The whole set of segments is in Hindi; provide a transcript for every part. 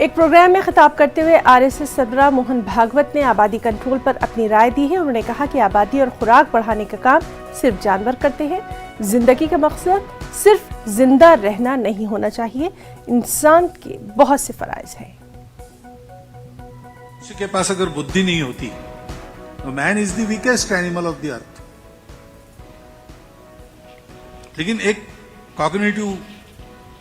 एक प्रोग्राम में खिताब करते हुए आरएसएस सदरा मोहन भागवत ने आबादी कंट्रोल पर अपनी राय दी है। उन्होंने कहा कि आबादी और खुराक बढ़ाने का काम सिर्फ जानवर करते हैं। जिंदगी का मकसद सिर्फ जिंदा रहना नहीं होना चाहिए। इंसान के बहुत से फराइज हैं। किसी के पास अगर बुद्धि नहीं होती तो man is the weakest animal of the earth. लेकिन एक कॉग्निटिव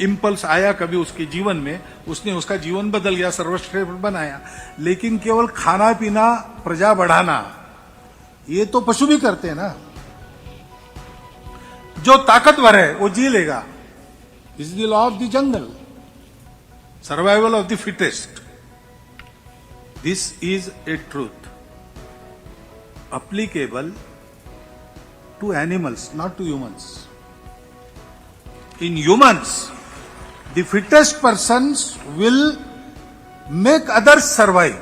इंपल्स आया कभी उसके जीवन में, उसने उसका जीवन बदल गया, सर्वश्रेष्ठ बनाया। लेकिन केवल खाना पीना, प्रजा बढ़ाना, ये तो पशु भी करते हैं ना। जो ताकतवर है वो जी लेगा। Is the law of the jungle, survival of the fittest. This is a truth applicable to animals, not to humans. In humans, the fittest persons will make others survive.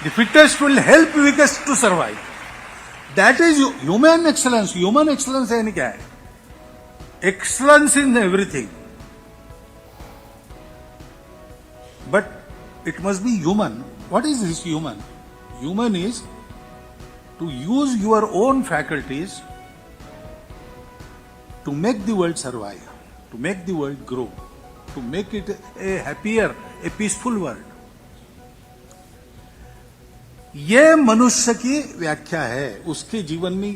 The fittest will help weakest to survive. That is human excellence. Human excellence यानी क्या है? Excellence in everything. But it must be human. What is this human? Human is to use your own faculties to make the world survive, to make the world grow, to make it a happier, a peaceful world. ये मनुष्य की व्याख्या है, उसके जीवन में